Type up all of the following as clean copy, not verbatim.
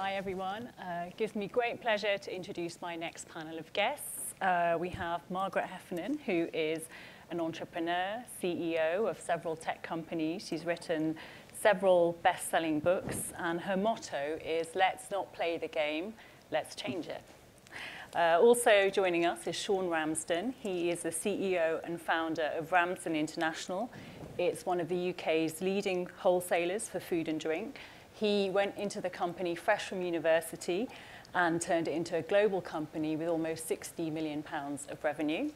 Hi, everyone. It gives me great pleasure to introduce my next panel of guests. We have Margaret Heffernan, who is an entrepreneur, CEO of several tech companies. She's written several best-selling books, and her motto is, "Let's not play the game, let's change it." Also joining us is Sean Ramsden. He is the CEO and founder of Ramsden International. It's one of the UK's leading wholesalers for food and drink. He went into the company fresh from university and turned it into a global company with almost £60 million of revenue.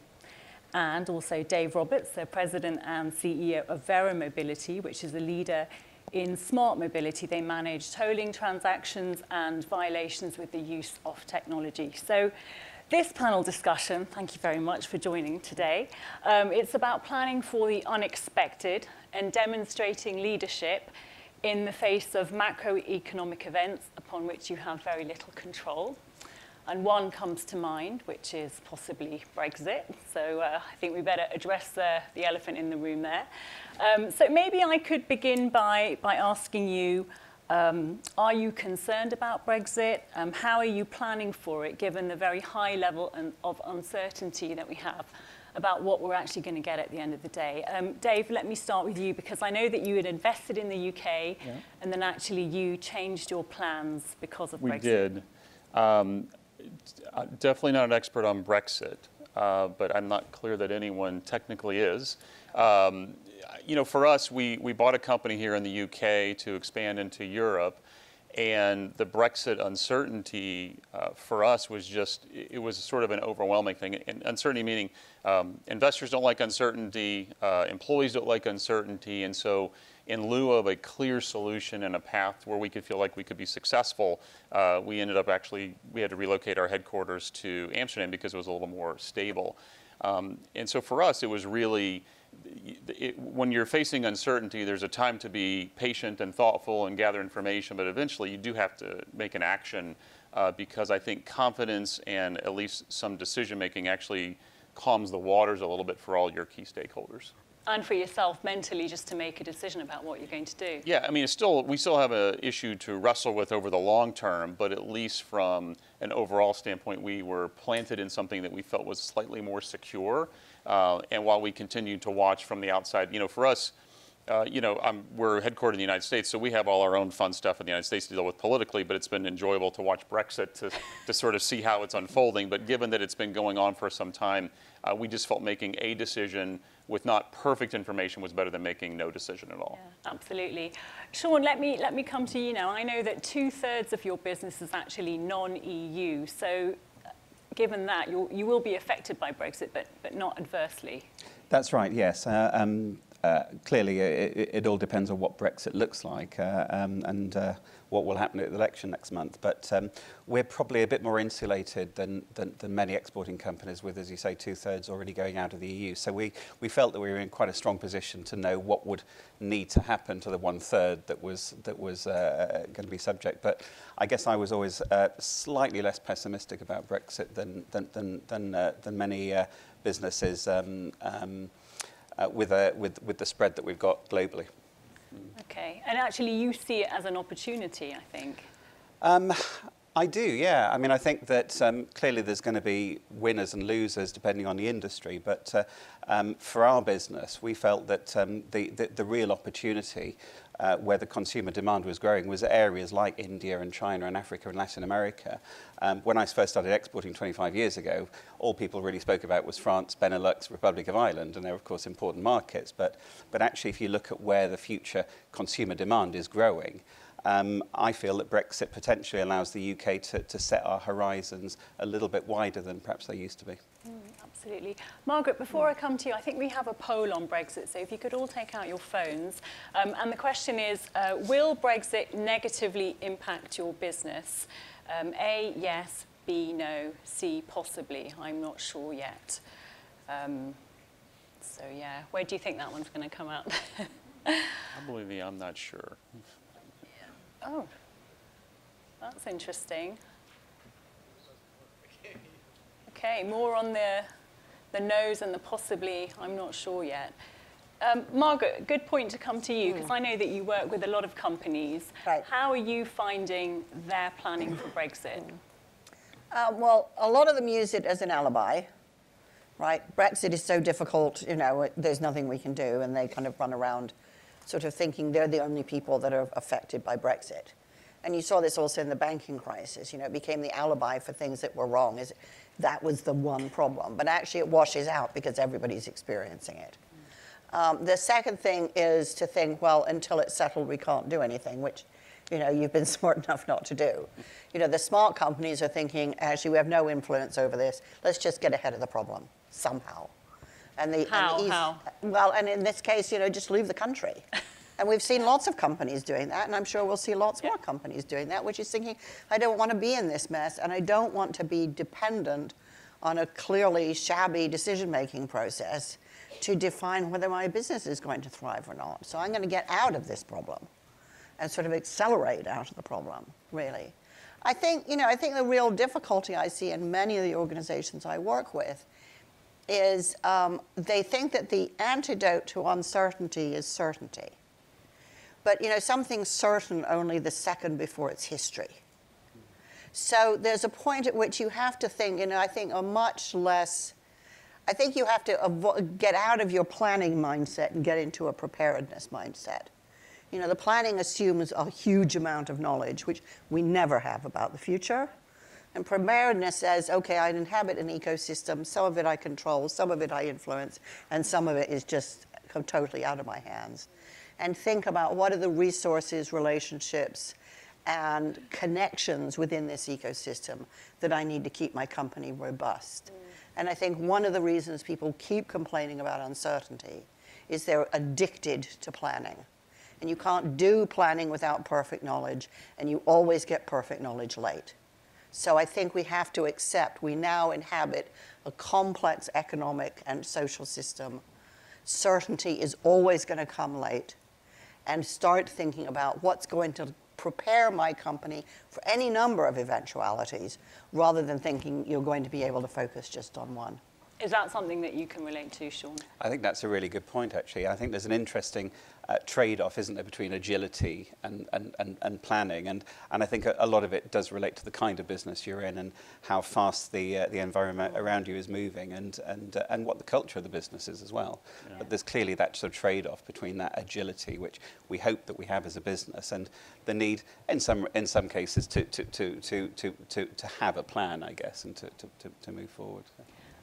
And also Dave Roberts, the president and CEO of Verra Mobility, which is a leader in smart mobility. They manage tolling transactions and violations with the use of technology. So this panel discussion, thank you very much for joining today. It's about planning for the unexpected and demonstrating leadership in the face of macroeconomic events upon which you have very little control. And one comes to mind, which is possibly Brexit. So I think we better address the elephant in the room there. So maybe I could begin by asking you, are you concerned about Brexit? How are you planning for it, given the very high level of uncertainty that we have about what we're actually going to get at the end of the day? Dave, let me start with you, because I know that you had invested in the UK, and then actually you changed your plans because of Brexit. We did. Definitely not an expert on Brexit, but I'm not clear that anyone technically is. You know, for us, we bought a company here in the UK to expand into Europe, and the Brexit uncertainty for us was just, it was sort of an overwhelming thing. And uncertainty meaning investors don't like uncertainty, employees don't like uncertainty, and so in lieu of a clear solution and a path where we could feel like we could be successful, we ended up we had to relocate our headquarters to Amsterdam because it was a little more stable. And so for us, it was really, when you're facing uncertainty, there's a time to be patient and thoughtful and gather information, but eventually you do have to make an action because I think confidence and at least some decision making actually calms the waters a little bit for all your key stakeholders. And for yourself mentally, just to make a decision about what you're going to do. Yeah, I mean, we still have an issue to wrestle with over the long term, but at least from an overall standpoint, we were planted in something that we felt was slightly more secure. And while we continue to watch from the outside, you know, for us, we're headquartered in the United States, so we have all our own fun stuff in the United States to deal with politically, but it's been enjoyable to watch Brexit to sort of see how it's unfolding. But given that it's been going on for some time, we just felt making a decision with not perfect information was better than making no decision at all. Yeah, absolutely. Sean, let me come to you now. I know that 2/3 of your business is actually non-EU, so given that, you will be affected by Brexit, but not adversely. That's right, yes. Clearly, it all depends on what Brexit looks like and what will happen at the election next month. But we're probably a bit more insulated than many exporting companies with, as you say, 2/3 already going out of the EU. So we felt that we were in quite a strong position to know what would need to happen to the 1/3 that was going to be subject. But I guess I was always slightly less pessimistic about Brexit than many businesses. With the spread that we've got globally. Okay, and actually you see it as an opportunity, I think. I do, yeah. I mean, I think that clearly there's going to be winners and losers depending on the industry, but for our business, we felt that the real opportunity where the consumer demand was growing was areas like India and China and Africa and Latin America. When I first started exporting 25 years ago, all people really spoke about was France, Benelux, Republic of Ireland, and they're of course important markets. But actually, if you look at where the future consumer demand is growing, I feel that Brexit potentially allows the UK to set our horizons a little bit wider than perhaps they used to be. Absolutely. Margaret, before I come to you, I think we have a poll on Brexit, so if you could all take out your phones. And the question is, will Brexit negatively impact your business? A, yes, B, no, C, possibly. I'm not sure yet. So yeah, where do you think that one's going to come out? I believe the I'm not sure. Oh, that's interesting. Okay, more on the no's and the possibly, I'm not sure yet. Margaret, good point to come to you, because I know that you work with a lot of companies. Right. How are you finding their planning for Brexit? Well, a lot of them use it as an alibi, right? Brexit is so difficult, you know, there's nothing we can do, and they kind of run around sort of thinking they're the only people that are affected by Brexit. And you saw this also in the banking crisis. You know, it became the alibi for things that were wrong. That was the one problem. But actually it washes out because everybody's experiencing it. The second thing is to think, well, until it's settled, we can't do anything, which, you know, you've been smart enough not to do. You know, the smart companies are thinking, actually, we have no influence over this. Let's just get ahead of the problem somehow. How? Well, and in this case, you know, just leave the country. And we've seen lots of companies doing that, and I'm sure we'll see lots more companies doing that, which is thinking, I don't want to be in this mess, and I don't want to be dependent on a clearly shabby decision-making process to define whether my business is going to thrive or not. So I'm going to get out of this problem and sort of accelerate out of the problem, really. I think the real difficulty I see in many of the organizations I work with is they think that the antidote to uncertainty is certainty. But, you know, something's certain only the second before its history. So there's a point at which you have to think, you know, I think you have to get out of your planning mindset and get into a preparedness mindset. You know, the planning assumes a huge amount of knowledge, which we never have about the future. And preparedness says, okay, I inhabit an ecosystem, some of it I control, some of it I influence, and some of it is just totally out of my hands. And think about what are the resources, relationships, and connections within this ecosystem that I need to keep my company robust. And I think one of the reasons people keep complaining about uncertainty is they're addicted to planning. And you can't do planning without perfect knowledge, and you always get perfect knowledge late. So I think we have to accept we now inhabit a complex economic and social system. Certainty is always going to come late, and start thinking about what's going to prepare my company for any number of eventualities, rather than thinking you're going to be able to focus just on one. Is that something that you can relate to, Sean? I think that's a really good point, actually. I think there's an interesting trade-off, isn't there, between agility and planning. And I think a lot of it does relate to the kind of business you're in and how fast the environment around you is moving and what the culture of the business is as well. Yeah. But there's clearly that sort of trade-off between that agility, which we hope that we have as a business, and the need, in some cases, to have a plan, I guess, and to move forward.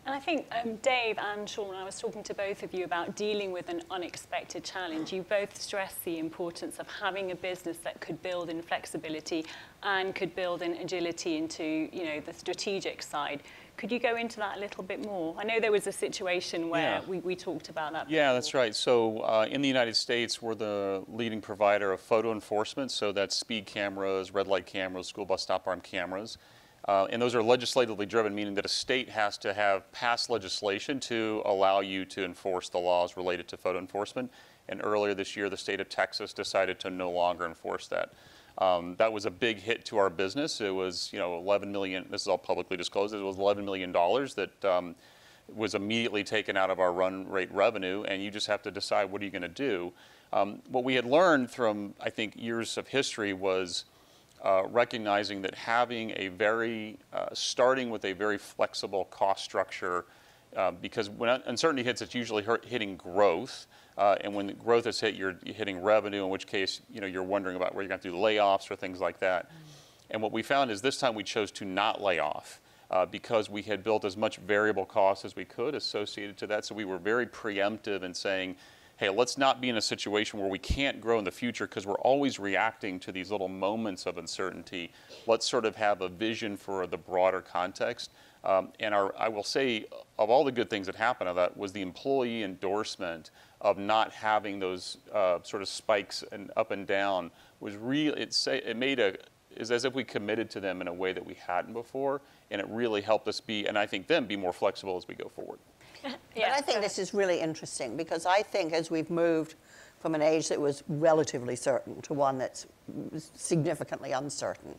And I think Dave and Sean, I was talking to both of you about dealing with an unexpected challenge. You both stressed the importance of having a business that could build in flexibility and could build in agility into, you know, the strategic side. Could you go into that a little bit more? I know there was a situation where we talked about that before. Yeah, that's right. So in the United States, we're the leading provider of photo enforcement. So that's speed cameras, red light cameras, school bus stop arm cameras. And those are legislatively driven, meaning that a state has to have passed legislation to allow you to enforce the laws related to photo enforcement. And earlier this year, the state of Texas decided to no longer enforce that. That was a big hit to our business. It was, you know, 11 million. This is all publicly disclosed. It was $11 million that was immediately taken out of our run rate revenue. And you just have to decide, what are you going to do? What we had learned from, I think, years of history was recognizing that having a starting with a very flexible cost structure, because when uncertainty hits, it's usually hitting growth, and when growth is hit, you're hitting revenue, in which case, you know, you're wondering about where you're going to do the layoffs or things like that. And what we found is this time we chose to not lay off because we had built as much variable cost as we could associated to that. So we were very preemptive in saying, hey, let's not be in a situation where we can't grow in the future because we're always reacting to these little moments of uncertainty. Let's sort of have a vision for the broader context. And I will say, of all the good things that happened of that was the employee endorsement of not having those sort of spikes and up and down was really, it's as if we committed to them in a way that we hadn't before, and it really helped us be, and I think them, be more flexible as we go forward. But I think this is really interesting, because I think as we've moved from an age that was relatively certain to one that's significantly uncertain,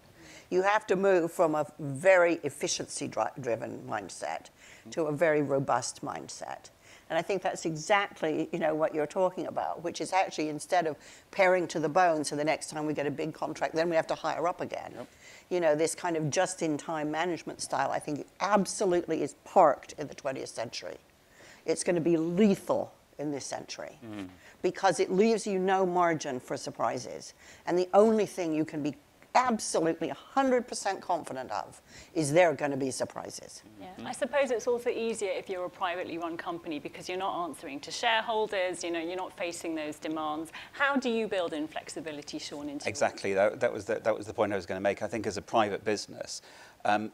you have to move from a very efficiency-driven mindset to a very robust mindset. And I think that's exactly, what you're talking about, which is actually instead of paring to the bone, so the next time we get a big contract, then we have to hire up again. Yep. This kind of just-in-time management style, I think absolutely is parked in the 20th century. It's going to be lethal in this century because it leaves you no margin for surprises. And the only thing you can be absolutely 100% confident of is there are going to be surprises. Yeah. I suppose it's also easier if you're a privately run company because you're not answering to shareholders, you're not facing those demands. How do you build in flexibility, Sean, into Exactly. That was the point I was going to make. I think as a private business,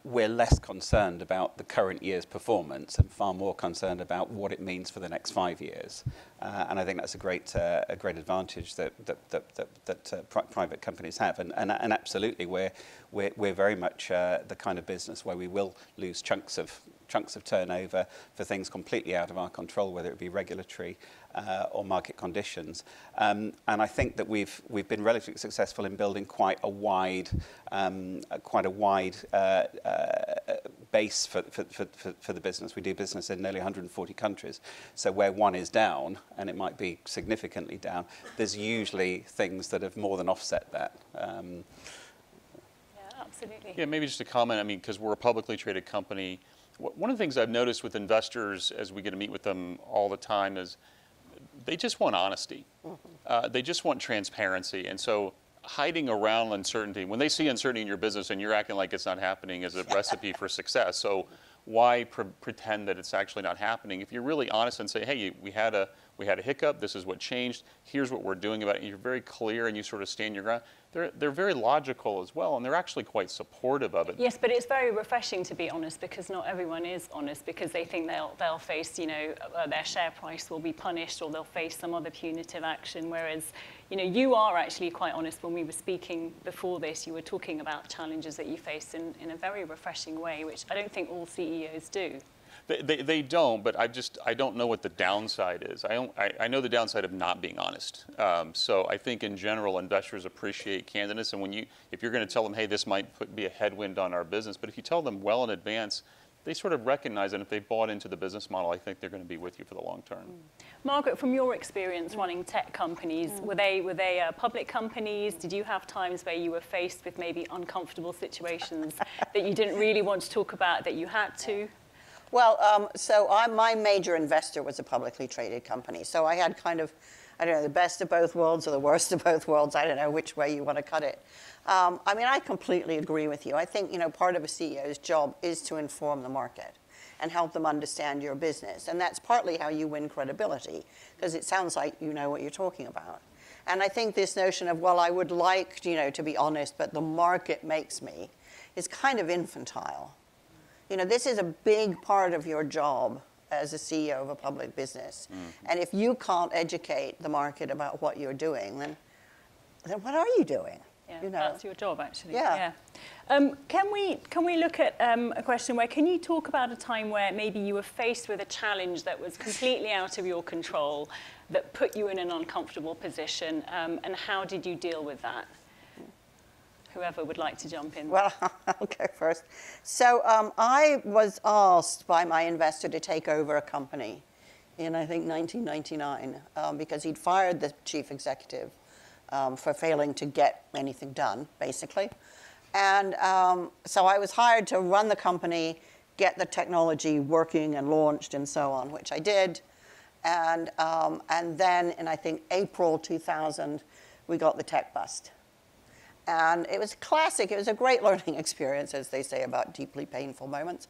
we're less concerned about the current year's performance and far more concerned about what it means for the next 5 years. And I think that's a great advantage that private companies have. And absolutely, we're very much the kind of business where we will lose chunks of turnover for things completely out of our control, whether it be regulatory or market conditions. And I think that we've been relatively successful in building quite a wide base for the business. We do business in nearly 140 countries. So where one is down, and it might be significantly down, there's usually things that have more than offset that. Absolutely. Yeah, maybe just a comment, because we're a publicly traded company. One of the things I've noticed with investors as we get to meet with them all the time is they just want honesty. They just want transparency. And so hiding around uncertainty, when they see uncertainty in your business and you're acting like it's not happening, is a recipe for success. So why pretend that it's actually not happening? If you're really honest and say, hey, we had a hiccup, this is what changed, here's what we're doing about it, and you're very clear and you sort of stand your ground, they're very logical as well, and they're actually quite supportive of it. Yes, but it's very refreshing to be honest, because not everyone is honest, because they think they'll face, their share price will be punished or they'll face some other punitive action, whereas, you are actually quite honest. When we were speaking before this, you were talking about challenges that you face in a very refreshing way, which I don't think all CEOs do. They don't, but I don't know what the downside is. I know the downside of not being honest. So I think in general, investors appreciate candidness. And if you're going to tell them, hey, this might be a headwind on our business, but if you tell them well in advance, they sort of recognize it. And if they bought into the business model, I think they're going to be with you for the long term. Margaret, from your experience running tech companies, were they public companies? Did you have times where you were faced with maybe uncomfortable situations that you didn't really want to talk about, that you had to? Well, my major investor was a publicly traded company. So I had kind of, the best of both worlds or the worst of both worlds. I don't know which way you want to cut it. I completely agree with you. I think, part of a CEO's job is to inform the market and help them understand your business. And that's partly how you win credibility, because it sounds like you know what you're talking about. And I think this notion of, well, I would like, to be honest, but the market makes me, is kind of infantile. This is a big part of your job as a CEO of a public business. And if you can't educate the market about what you're doing, then what are you doing? Yeah, that's your job, actually. Yeah. Can we look at a question where, can you talk about a time where maybe you were faced with a challenge that was completely out of your control, that put you in an uncomfortable position, and how did you deal with that? Whoever would like to jump in. Well, I'll go first. So I was asked by my investor to take over a company in, I think, 1999, because he'd fired the chief executive for failing to get anything done, basically. And so I was hired to run the company, get the technology working and launched and so on, which I did. And then in, I think, April 2000, we got the tech bust. And it was classic. It was a great learning experience, as they say about deeply painful moments,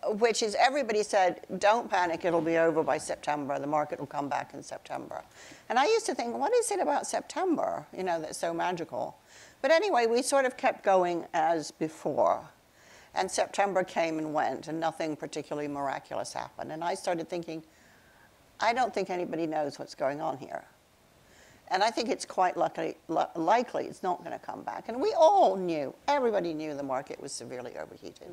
which is everybody said, don't panic, it'll be over by September. The market will come back in September. And I used to think, what is it about September, that's so magical? But anyway, we sort of kept going as before. And September came and went, and nothing particularly miraculous happened. And I started thinking, I don't think anybody knows what's going on here. And I think it's quite likely it's not going to come back. And we all knew, everybody knew the market was severely overheated.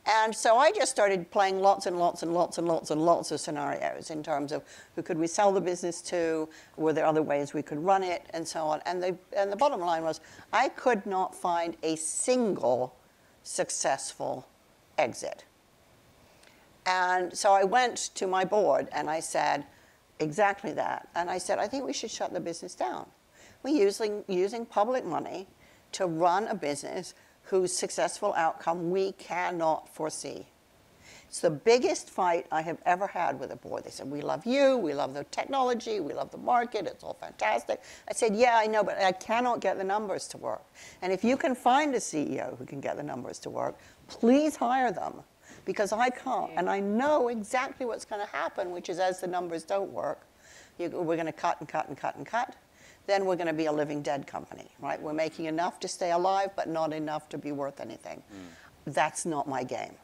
And so I just started playing lots and lots and lots and lots and lots of scenarios in terms of who could we sell the business to, were there other ways we could run it, and so on. And the bottom line was, I could not find a single successful exit. And so I went to my board and I said exactly that. And I said, I think we should shut the business down. We're using public money to run a business whose successful outcome we cannot foresee. It's the biggest fight I have ever had with a board. They said, we love you, we love the technology, we love the market, it's all fantastic. I said, yeah, I know, but I cannot get the numbers to work. And if you can find a CEO who can get the numbers to work, please hire them, because I can't. And I know exactly what's going to happen, which is as the numbers don't work, we're going to cut and cut and cut and cut. Then we're going to be a living dead company, right? We're making enough to stay alive, but not enough to be worth anything. That's not my game.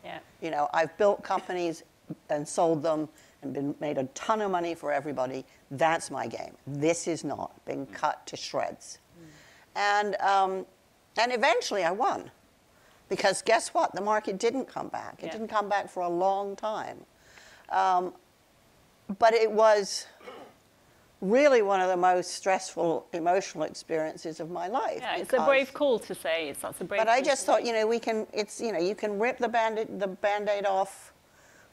Yeah. You know, I've built companies and sold them and made a ton of money for everybody. That's my game. This is not being cut to shreds. And eventually I won. Because guess what? The market didn't come back. It didn't come back for a long time. But it was really one of the most stressful emotional experiences of my life. Yeah, it's a brave call to say. That's a brave call. But I just thought, you know, you can rip the Band-Aid off,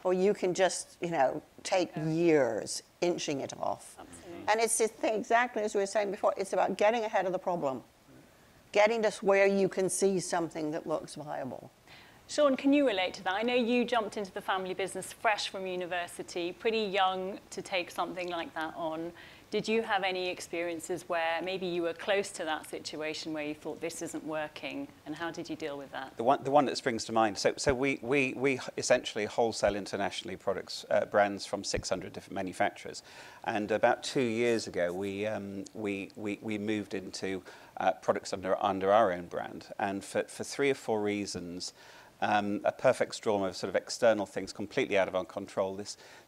or you can just, you know, take years inching it off. Absolutely. And it's this thing, exactly as we were saying before, it's about getting ahead of the problem, getting to where you can see something that looks viable. Sean, can you relate to that? I know you jumped into the family business fresh from university, pretty young to take something like that on. Did you have any experiences where maybe you were close to that situation where you thought this isn't working, and how did you deal with that? The one that springs to mind. So we essentially wholesale internationally products, brands from 600 different manufacturers, and about 2 years ago we moved into products under our own brand, and for 3 or 4 reasons. A perfect storm of sort of external things completely out of our control.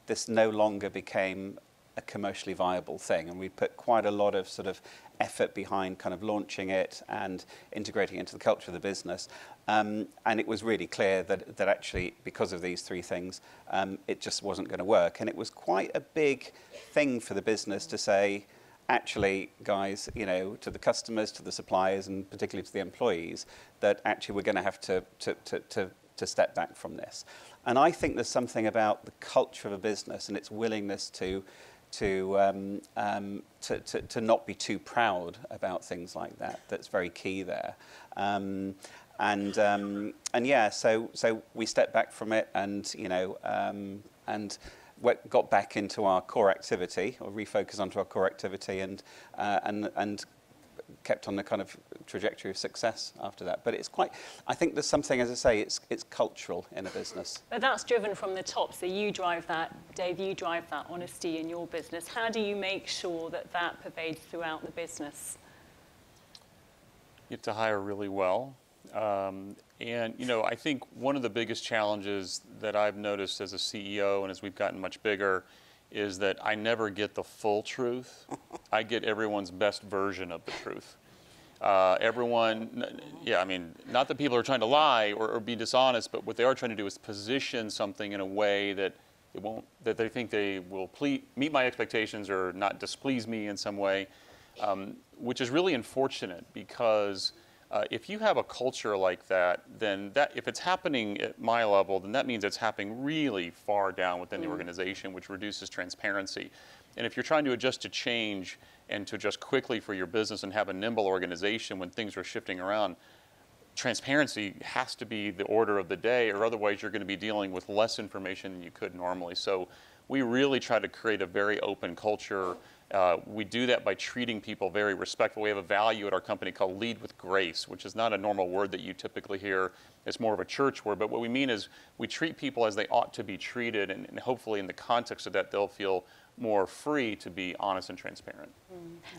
This no longer became a commercially viable thing, and we put quite a lot of sort of effort behind kind of launching it and integrating it into the culture of the business. And it was really clear that actually, because of these 3 things, it just wasn't going to work. And it was quite a big thing for the business to say, actually, guys, you know, to the customers, to the suppliers, and particularly to the employees, that actually we're going to have to step back from this. And I think there's something about the culture of a business and its willingness to not be too proud about things like that. That's very key there. And yeah, so we stepped back from it, and you know, and got back into our core activity, or refocused onto our core activity, and kept on the kind of trajectory of success after that. But it's quite, I think there's something, as I say, it's cultural in a business. But that's driven from the top, so you drive that, Dave, you drive that honesty in your business. How do you make sure that that pervades throughout the business? You have to hire really well. And, you know, I think one of the biggest challenges that I've noticed as a CEO and as we've gotten much bigger is that I never get the full truth. I get everyone's best version of the truth. Yeah, I mean, not that people are trying to lie or be dishonest, but what they are trying to do is position something in a way that that they think they will meet my expectations or not displease me in some way, which is really unfortunate, because if you have a culture like that, then if it's happening at my level, then that means it's happening really far down within the organization, which reduces transparency. And if you're trying to adjust to change and to adjust quickly for your business and have a nimble organization when things are shifting around, transparency has to be the order of the day, or otherwise you're going to be dealing with less information than you could normally. So we really try to create a very open culture. We do that by treating people very respectfully. We have a value at our company called lead with grace, which is not a normal word that you typically hear. It's more of a church word. But what we mean is we treat people as they ought to be treated, and hopefully in the context of that, they'll feel more free to be honest and transparent.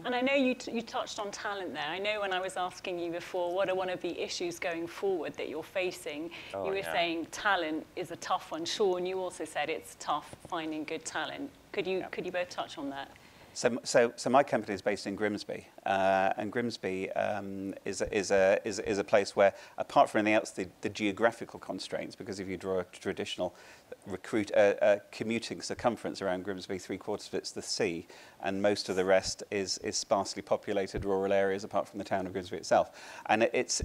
And I know you touched on talent there. I know when I was asking you before, what are one of the issues going forward that you're facing, you were saying talent is a tough one. Sean, you also said it's tough finding good talent. Could you both touch on that? So my company is based in Grimsby, And Grimsby is a place where, apart from anything else, the geographical constraints, because if you draw a traditional commuting circumference around Grimsby, 3/4 of it's the sea, and most of the rest is sparsely populated rural areas, apart from the town of Grimsby itself. And it's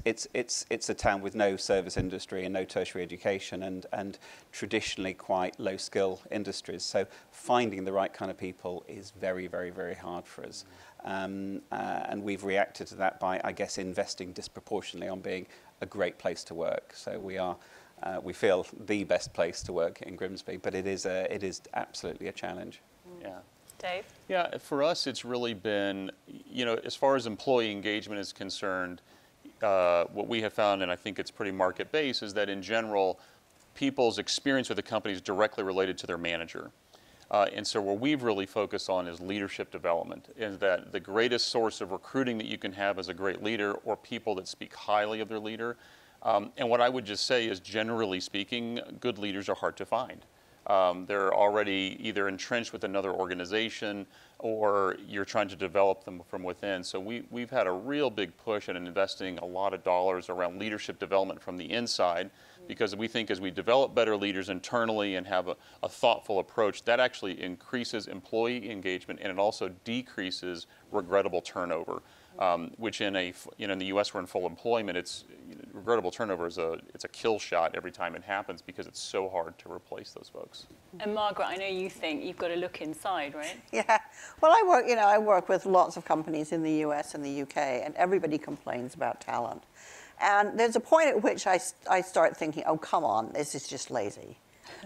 a town with no service industry and no tertiary education, and traditionally quite low skill industries. So finding the right kind of people is very, very, very hard for us. And we've reacted to that by, I guess, investing disproportionately on being a great place to work. So we feel the best place to work in Grimsby, but it is absolutely a challenge. Yeah. Dave? Yeah, for us, it's really been, as far as employee engagement is concerned, what we have found, and I think it's pretty market-based, is that in general, people's experience with the company is directly related to their manager. And so what we've really focused on is leadership development, is that the greatest source of recruiting that you can have as a great leader, or people that speak highly of their leader. And what I would just say is, generally speaking, good leaders are hard to find. They're already either entrenched with another organization, or you're trying to develop them from within. So we've had a real big push in investing a lot of dollars around leadership development from the inside, because we think as we develop better leaders internally and have a thoughtful approach, that actually increases employee engagement, and it also decreases regrettable turnover. Which in the U.S. we're in full employment. Regrettable turnover it's a kill shot every time it happens, because it's so hard to replace those folks. And Margaret, I know you think you've got to look inside, right? Yeah. Well, I work with lots of companies in the US and the UK, and everybody complains about talent. And there's a point at which I start thinking, oh, come on, this is just lazy,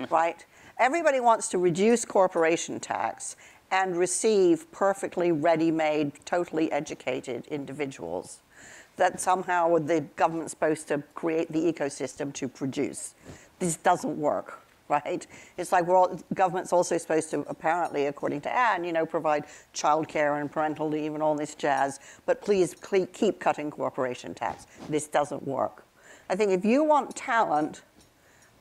right? Everybody wants to reduce corporation tax and receive perfectly ready-made, totally educated individuals that somehow the government's supposed to create the ecosystem to produce. This doesn't work, right? It's like government's also supposed to, apparently, according to Anne, provide childcare and parental leave and all this jazz, but please keep cutting corporation tax. This doesn't work. I think if you want talent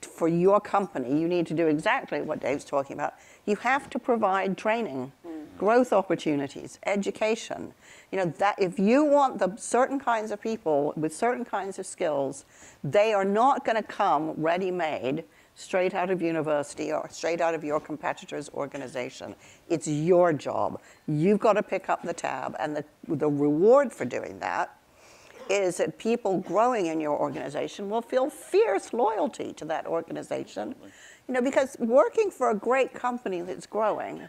for your company, you need to do exactly what Dave's talking about. You have to provide training, growth opportunities, education. That if you want the certain kinds of people with certain kinds of skills, they are not going to come ready-made straight out of university or straight out of your competitor's organization. It's your job. You've got to pick up the tab, and the reward for doing that is that people growing in your organization will feel fierce loyalty to that organization. Because working for a great company that's growing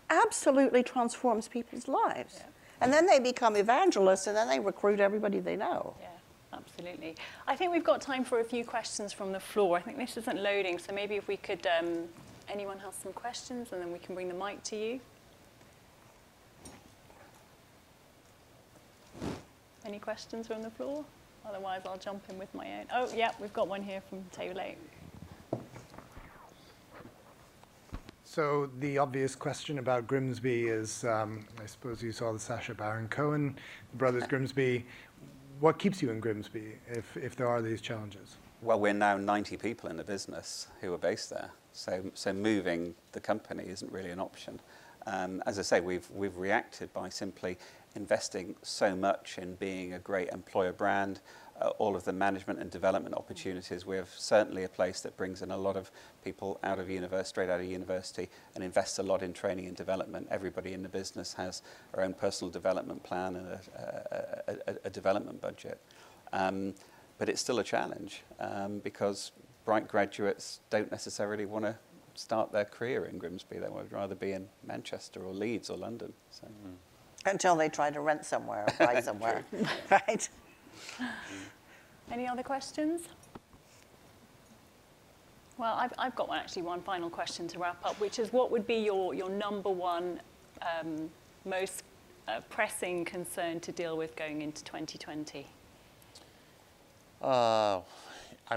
absolutely transforms people's lives. Yeah. And then they become evangelists, and then they recruit everybody they know. Yeah, absolutely. I think we've got time for a few questions from the floor. I think this isn't loading, so maybe if we could, anyone has some questions, and then we can bring the mic to you. Any questions from the floor? Otherwise, I'll jump in with my own. Oh, yeah, we've got one here from table 8. So the obvious question about Grimsby is, I suppose you saw the Sasha Baron Cohen, the brothers Grimsby. What keeps you in Grimsby if there are these challenges? Well, we're now 90 people in the business who are based there. So moving the company isn't really an option. As I say, we've reacted by simply investing so much in being a great employer brand, all of the management and development opportunities. We're certainly a place that brings in a lot of people straight out of university, and invests a lot in training and development. Everybody in the business has their own personal development plan and a development budget. But it's still a challenge because bright graduates don't necessarily want to start their career in Grimsby. They would rather be in Manchester or Leeds or London. So. Until they try to rent somewhere or buy somewhere, right? Any other questions? Well, I've got one final question to wrap up, which is, what would be your number one most pressing concern to deal with going into 2020? I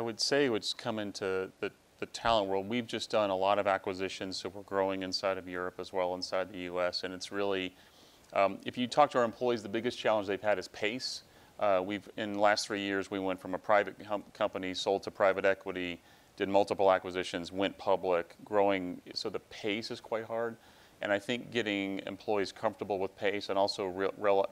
would say it's come into the talent world. We've just done a lot of acquisitions, so we're growing inside of Europe as well, inside the US, and it's really, if you talk to our employees, the biggest challenge they've had is pace. In the last 3 years, we went from a private company, sold to private equity, did multiple acquisitions, went public, growing, so the pace is quite hard. And I think getting employees comfortable with pace and also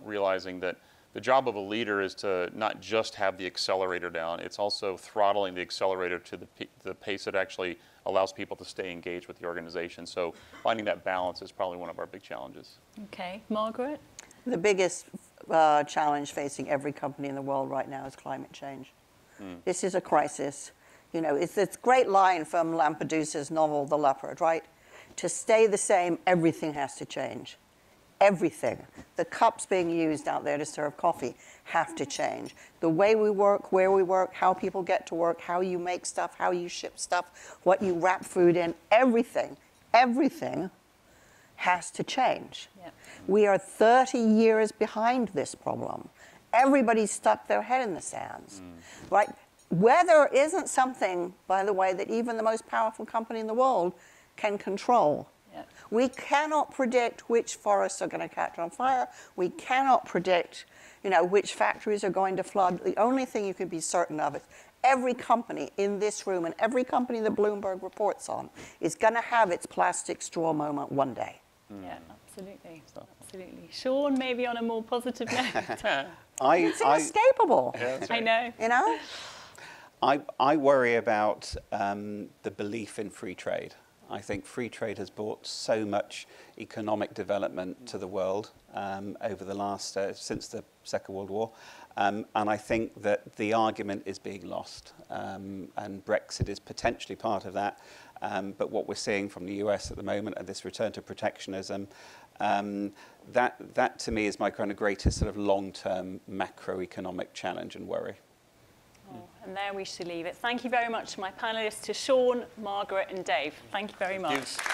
realizing that the job of a leader is to not just have the accelerator down, it's also throttling the accelerator to the pace that actually allows people to stay engaged with the organization. So finding that balance is probably one of our big challenges. Okay, Margaret? The biggest challenge facing every company in the world right now is climate change. This is a crisis. You know, it's this great line from Lampedusa's novel, The Leopard, right? To stay the same, everything has to change. Everything. The cups being used out there to serve coffee have to change. The way we work, where we work, how people get to work, how you make stuff, how you ship stuff, what you wrap food in, everything has to change. Yeah. We are 30 years behind this problem. Everybody's stuck their head in the sands, right? Weather isn't something, by the way, that even the most powerful company in the world can control. Yeah. We cannot predict which forests are going to catch on fire. We cannot predict, you know, which factories are going to flood. The only thing you can be certain of is every company in this room and every company that Bloomberg reports on is going to have its plastic straw moment one day. Yeah, absolutely. Absolutely. Sean, maybe on a more positive note. It's inescapable. Yeah, that's right. I know. You know? I worry about the belief in free trade. I think free trade has brought so much economic development to the world over the last, since the Second World War. And I think that the argument is being lost. And Brexit is potentially part of that. But what we're seeing from the US at the moment, and this return to protectionism, that to me is my kind of greatest sort of long-term macroeconomic challenge and worry. And there we shall leave it. Thank you very much to my panelists, to Sean, Margaret and Dave. Thank you very much. Thank you.